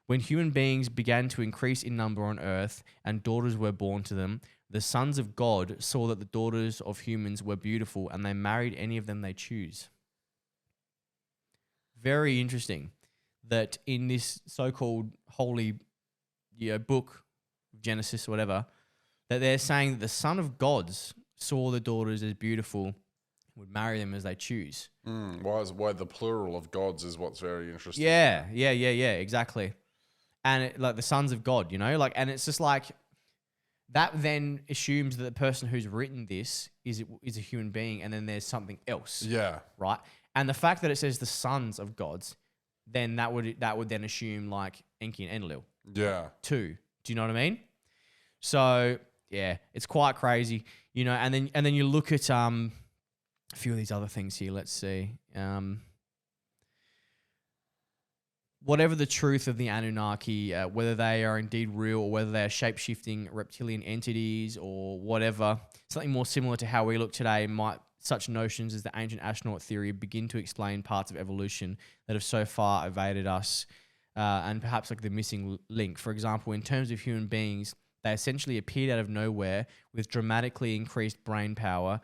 When human beings began to increase in number on earth and daughters were born to them, the sons of God saw that the daughters of humans were beautiful and they married any of them they choose. Very interesting that in this so-called holy book, Genesis or whatever, that they're saying that the son of gods saw the daughters as beautiful, would marry them as they choose. Why the plural of gods is what's very interesting. Yeah, exactly. And like the sons of God, you know, like, and it's just like, that then assumes that the person who's written this is a human being, and then there's something else. Yeah. Right? And the fact that it says the sons of gods, then that would then assume like Enki and Enlil. Yeah. Too. Do you know what I mean? So yeah, it's quite crazy, you know. And then you look at a few of these other things here. Let's see. Whatever the truth of the Anunnaki, whether they are indeed real or whether they are shape-shifting reptilian entities or whatever, something more similar to how we look today, might such notions as the Ancient Astronaut Theory begin to explain parts of evolution that have so far evaded us, and perhaps like the missing link. For example, in terms of human beings, they essentially appeared out of nowhere with dramatically increased brain power,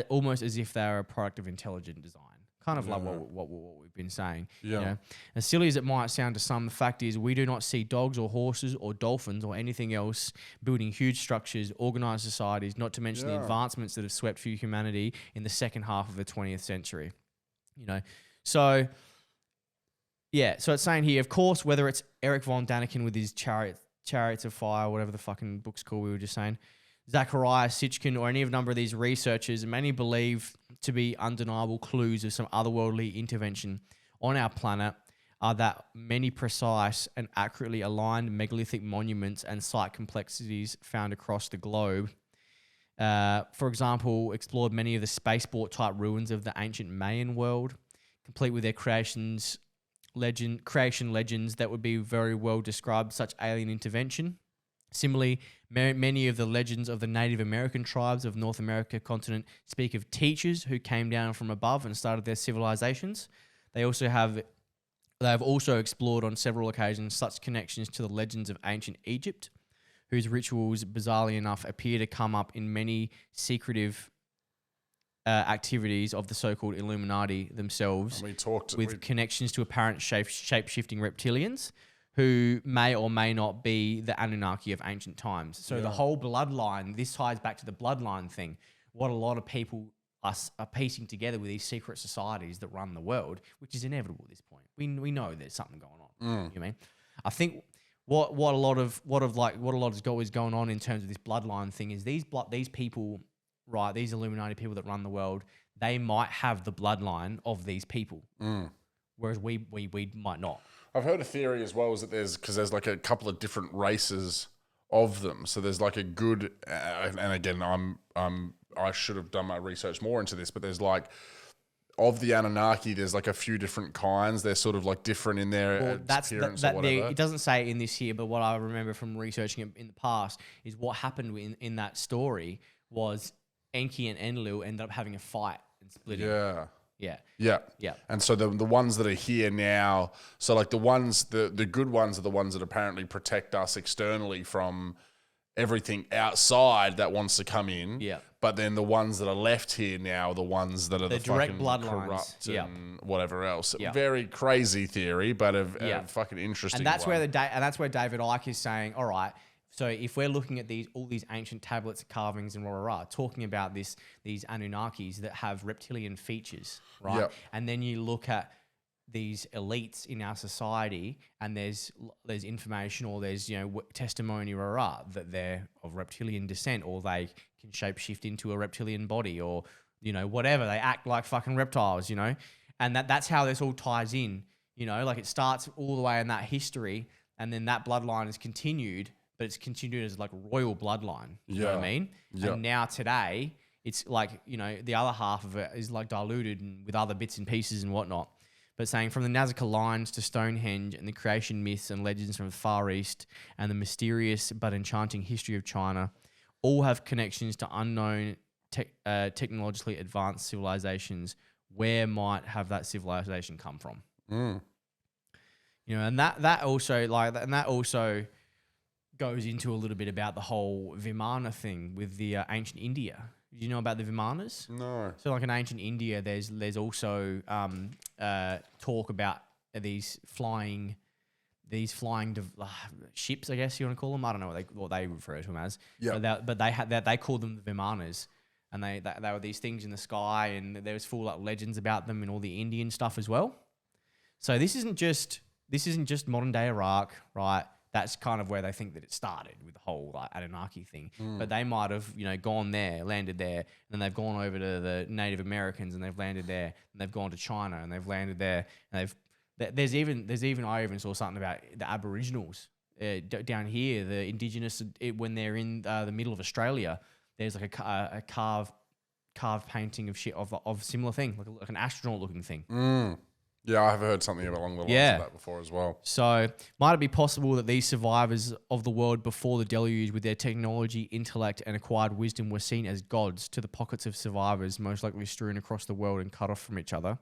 almost as if they are a product of intelligent design. Kind of like what we've been saying. Yeah. You know? As silly as it might sound to some, the fact is we do not see dogs or horses or dolphins or anything else building huge structures, organized societies, not to mention the advancements that have swept through humanity in the second half of the 20th century. You know, so yeah, so it's saying here, of course, whether it's Eric von Daniken with his Chariots of Fire, whatever the fucking book's called, we were just saying, Zecharia Sitchin, or any of a number of these researchers, many believe to be undeniable clues of some otherworldly intervention on our planet, are that many precise and accurately aligned megalithic monuments and site complexities found across the globe. For example, explored many of the spaceport-type ruins of the ancient Mayan world, complete with their creation legends that would be very well described such alien intervention. Similarly, many of the legends of the Native American tribes of North America continent speak of teachers who came down from above and started their civilizations. They have also explored on several occasions such connections to the legends of ancient Egypt, whose rituals, bizarrely enough, appear to come up in many secretive activities of the so-called Illuminati themselves, with connections to apparent shape-shifting reptilians, who may or may not be the Anunnaki of ancient times. So the whole bloodline, this ties back to the bloodline thing, what a lot of people are piecing together with these secret societies that run the world, which is inevitable at this point. We know there's something going on. You know what I mean? I think what a lot is going on in terms of this bloodline thing is these people, right, these Illuminati people that run the world, they might have the bloodline of these people, whereas we might not. I've heard a theory as well is that there's like a couple of different races of them. So there's like a good, and again, I should have done my research more into this, but there's like of the Anunnaki, there's like a few different kinds. They're sort of like different in their appearance or whatever. It doesn't say it in this here, but what I remember from researching it in the past is what happened in that story was Enki and Enlil ended up having a fight and splitting. Yeah. Yeah. Yeah. Yeah. And so the ones that are here now, so like the good ones are the ones that apparently protect us externally from everything outside that wants to come in. Yeah. But then the ones that are left here now are the ones that are the direct fucking bloodlines. corrupt and whatever else. Yep. Very crazy theory, but a fucking interesting and that's one. where David Icke is saying, all right, so if we're looking at all these ancient tablets, carvings, and talking about these Anunnakis that have reptilian features, right? Yep. And then you look at these elites in our society, and there's information or there's testimony that they're of reptilian descent, or they can shapeshift into a reptilian body, or whatever, they act like fucking reptiles, and that's how this all ties in, like it starts all the way in that history, and then that bloodline is continued, but it's continued as like royal bloodline. You know what I mean? Yeah. And now today, it's like the other half of it is like diluted and with other bits and pieces and whatnot. But saying from the Nazca lines to Stonehenge and the creation myths and legends from the Far East and the mysterious but enchanting history of China, all have connections to unknown technologically advanced civilizations. Where might have that civilization come from? And that also goes into a little bit about the whole Vimana thing with the ancient India. Do you know about the Vimanas? No. So like in ancient India, there's also talk about these flying ships, I guess you want to call them. I don't know what they refer to them as. Yeah. But they called them the Vimanas, and they were these things in the sky, and there was full like legends about them and all the Indian stuff as well. So this isn't just modern day Iraq, right? That's kind of where they think that it started with the whole like Anunnaki thing. But they might have, gone there, landed there, and then they've gone over to the Native Americans and they've landed there, and they've gone to China and they've landed there, and there's even I even saw something about the Aboriginals down here, the indigenous when they're in the middle of Australia. There's like a carved painting of shit of similar thing, like an astronaut looking thing. Yeah, I have heard something along the lines of that before as well. So, might it be possible that these survivors of the world before the deluge, with their technology, intellect, and acquired wisdom, were seen as gods to the pockets of survivors, most likely strewn across the world and cut off from each other?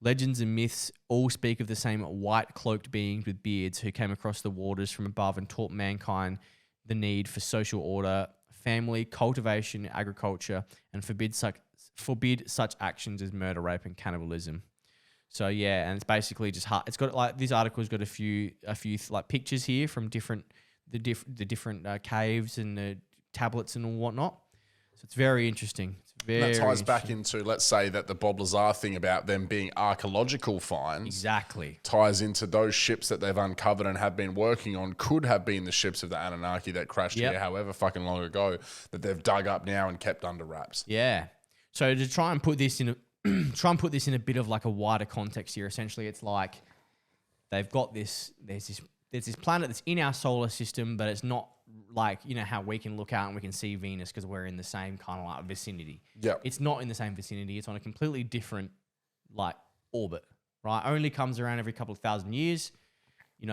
Legends and myths all speak of the same white-cloaked beings with beards who came across the waters from above and taught mankind the need for social order, family, cultivation, agriculture, and forbid such actions as murder, rape, and cannibalism. So yeah, and it's basically just hard. It's got like this article's got a few like pictures here from different caves and the tablets and whatnot. So it's very interesting. That ties back into, let's say, that the Bob Lazar thing about them being archaeological finds. Exactly. Ties into those ships that they've uncovered and have been working on could have been the ships of the Anunnaki that crashed here however fucking long ago that they've dug up now and kept under wraps. Yeah. So to try and put this in a bit of like a wider context here, essentially it's like they've got there's this planet that's in our solar system, but it's not like, how we can look out and we can see Venus because we're in the same kind of like vicinity. Yeah. It's not in the same vicinity. It's on a completely different like orbit, right? Only comes around every couple of thousand years.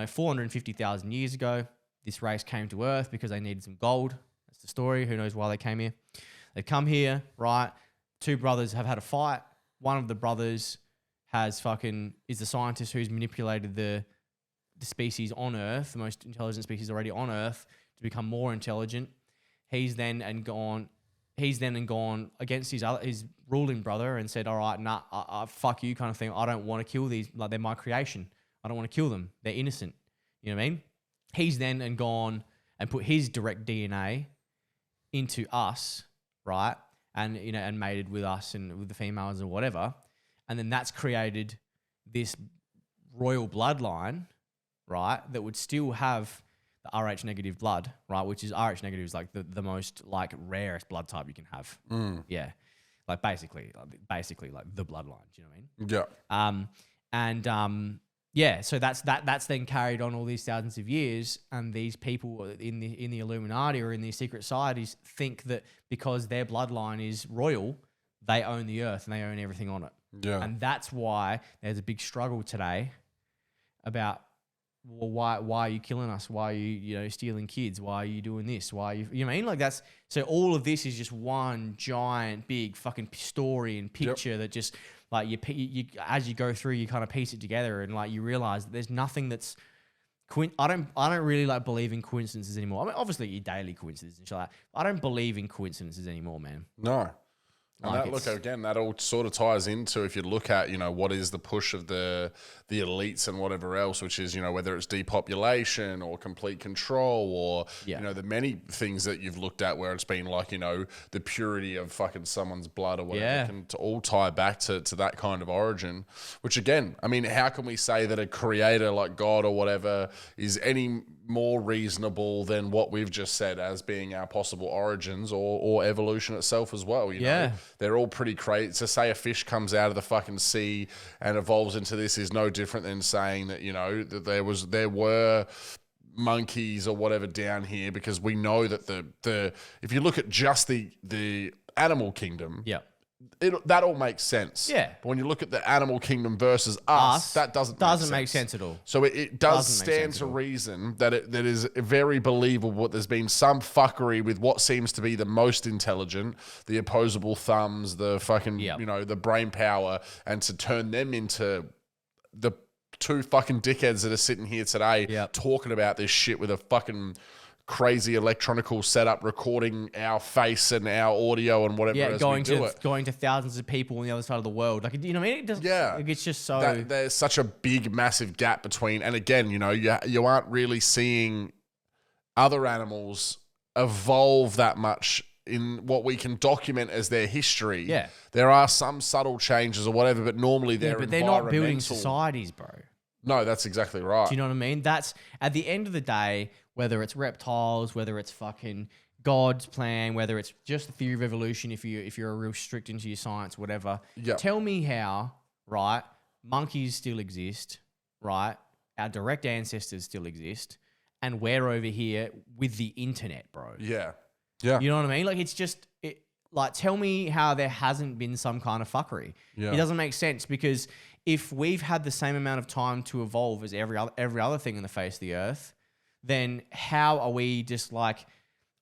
450,000 years ago, this race came to Earth because they needed some gold. That's the story. Who knows why they came here? They come here, right? Two brothers have had a fight. One of the brothers is the scientist who's manipulated the species on Earth, the most intelligent species already on Earth, to become more intelligent. He's then gone against his ruling brother and said, all right, nah, fuck you kind of thing. I don't want to kill these, like they're my creation. I don't want to kill them. They're innocent. You know what I mean? He's then gone and put his direct DNA into us, right? And and mated with us and with the females and whatever, and then that's created this royal bloodline, right? That would still have the Rh negative blood, right? Which is Rh negative is like the most like rarest blood type you can have. Yeah, like basically like the bloodline. Do you know what I mean? Yeah. Yeah, so that's then carried on all these thousands of years, and these people in the Illuminati or in these secret societies think that because their bloodline is royal, they own the earth and they own everything on it. Yeah. And that's why there's a big struggle today about, well, why are you killing us? Why are you stealing kids? Why are you doing this? Why are you know what I mean? Like that's, so all of this is just one giant big fucking story and picture that just like you as you go through, you kind of piece it together and like you realize that there's nothing that's I don't really like believe in coincidences anymore. I mean, obviously your daily coincidences and shit like that. I don't believe in coincidences anymore, man. No. And Like that, look, again, that all sort of ties into, if you look at, what is the push of the elites and whatever else, which is, whether it's depopulation or complete control or, the many things that you've looked at where it's been like, the purity of fucking someone's blood or whatever, can all tie back to that kind of origin, which again, I mean, how can we say that a creator like God or whatever is any more reasonable than what we've just said as being our possible origins or evolution itself as well, you know? They're all pretty crazy. To say a fish comes out of the fucking sea and evolves into this is no different than saying that, that there were monkeys or whatever down here, because we know that the if you look at just the animal kingdom, that all makes sense. Yeah. But when you look at the animal kingdom versus us, that doesn't make sense at all. So it does stand to reason that that is very believable. There's been some fuckery with what seems to be the most intelligent, the opposable thumbs, the fucking, the brain power, and to turn them into the two fucking dickheads that are sitting here today talking about this shit with a fucking crazy electronical setup recording our face and our audio and whatever as we do it. Going to thousands of people on the other side of the world. Like, you know what I mean? It doesn't, like, it's just so... there's such a big, massive gap between... And again, you aren't really seeing other animals evolve that much in what we can document as their history. Yeah. There are some subtle changes or whatever, but normally they're but they're not building societies, bro. No, that's exactly right. Do you know what I mean? That's, at the end of the day, whether it's reptiles, whether it's fucking God's plan, whether it's just the theory of evolution, if you're a real strict into your science, whatever. Tell me how, right, monkeys still exist, right? Our direct ancestors still exist, and we're over here with the internet, bro. Yeah. Yeah. You know what I mean? Like, it's just... Like, tell me how there hasn't been some kind of fuckery. Yeah. It doesn't make sense, because if we've had the same amount of time to evolve as every other thing on the face of the earth, then how are we just like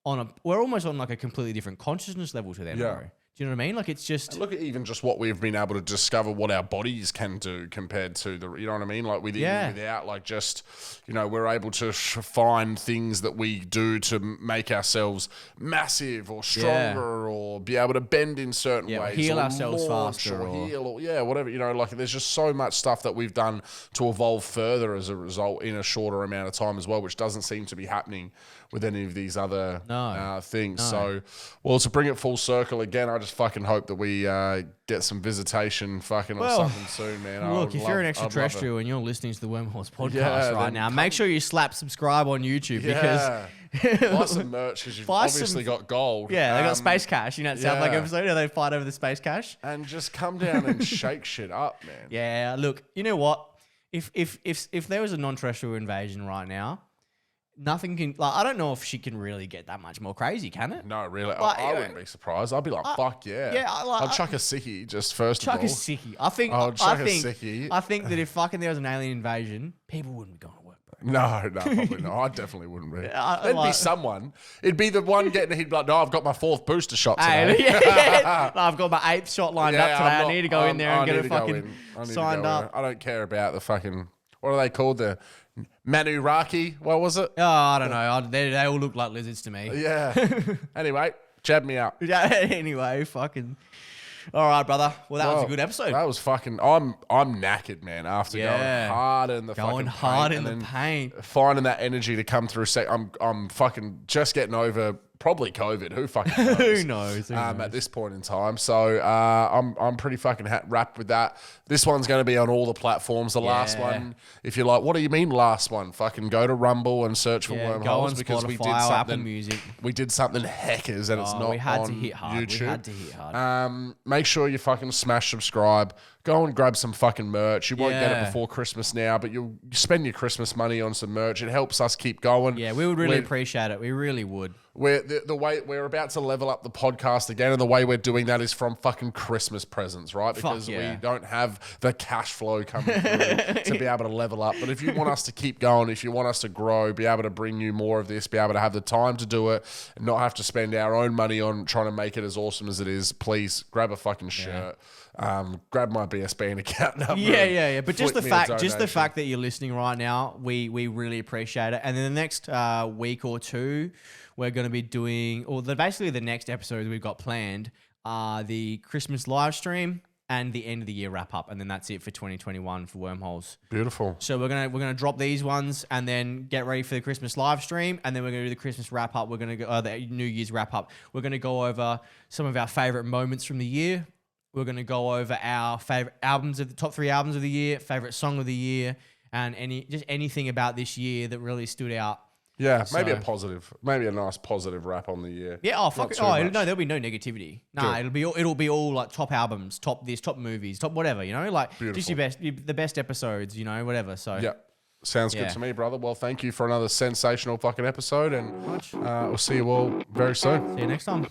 we're almost on like a completely different consciousness level to them, bro. Do you know what I mean? Like, it's just... Look at even just what we've been able to discover what our bodies can do compared to the... You know what I mean? Like, without, like, just... we're able to find things that we do to make ourselves massive or stronger or be able to bend in certain ways. Or heal ourselves faster. Or heal or whatever. Like, there's just so much stuff that we've done to evolve further as a result in a shorter amount of time as well, which doesn't seem to be happening with any of these other things. No. So, well, to bring it full circle again, I just fucking hope that we get some visitation fucking or something soon, man. Look, if you're an extraterrestrial and you're listening to the Wormholes podcast right now, make sure you slap subscribe on YouTube because... Buy some merch because you've obviously got gold. Yeah, they got space cash. You know, South Lake episode where they fight over the space cash. And just come down and shake shit up, man. Yeah, look, you know what? If there was a non-terrestrial invasion right now, nothing can... Like, I don't know if she can really get that much more crazy, can it? No, really. Like, I wouldn't be surprised. I'd be like, fuck yeah. Yeah, I'll chuck a sickie just first of all. Chuck a sickie. I think that if fucking there was an alien invasion, people wouldn't be going to work, bro. No, probably not. I definitely wouldn't be. There'd be someone. It'd be the one getting... He'd be like, no, I've got my 4th booster shot today. No, I've got my 8th shot lined up today. I need to go in there and get it fucking signed up. I don't care about the fucking... What are they called? The Manuraki? What was it? Oh, I don't know. They all look like lizards to me. Yeah. Anyway, jab me up. Anyway, fucking... All right, brother. Well, that was a good episode. That was fucking... I'm knackered, man, after going hard in the paint. Finding that energy to come through. I'm fucking just getting over... Probably COVID. Who fucking knows? Who knows? At this point in time. So I'm pretty fucking wrapped with that. This one's going to be on all the platforms. The last one, if you're like, what do you mean last one? Fucking go to Rumble and search for Wormholes because we did something. Apple Music. We did something heckers and it's not we had on to hit hard. YouTube. We had to hit hard. Make sure you fucking smash subscribe. go and grab some fucking merch. You won't get it Yeah. before Christmas now, but you'll spend your Christmas money on some merch. It helps us keep going. Yeah, we would really appreciate it. We really would. The way we're about to level up the podcast again, and the way we're doing that is from fucking Christmas presents, right? Because we don't have the cash flow coming through to be able to level up. But if you want us to keep going, if you want us to grow, be able to bring you more of this, be able to have the time to do it, and not have to spend our own money on trying to make it as awesome as it is, please grab a fucking shirt. Grab my BSB account number. Yeah. But just the fact that you're listening right now, we really appreciate it. And then the next week or two, we're going to be doing, basically the next episodes we've got planned are the Christmas live stream and the end of the year wrap up, and then that's it for 2021 for Wormholes. Beautiful. So we're gonna drop these ones and then get ready for the Christmas live stream, and then we're gonna do the Christmas wrap up. We're gonna go the New Year's wrap up. We're gonna go over some of our favorite moments from the year. We're gonna go over our favorite albums of the top 3 albums of the year, favorite song of the year, and anything about this year that really stood out. Yeah, maybe a nice positive wrap on the year. Yeah, there'll be no negativity. Nah, it'll be all like top albums, top this, top movies, top whatever, like just the best episodes, whatever. So yeah, sounds good to me, brother. Well, thank you for another sensational fucking episode, and we'll see you all very soon. See you next time.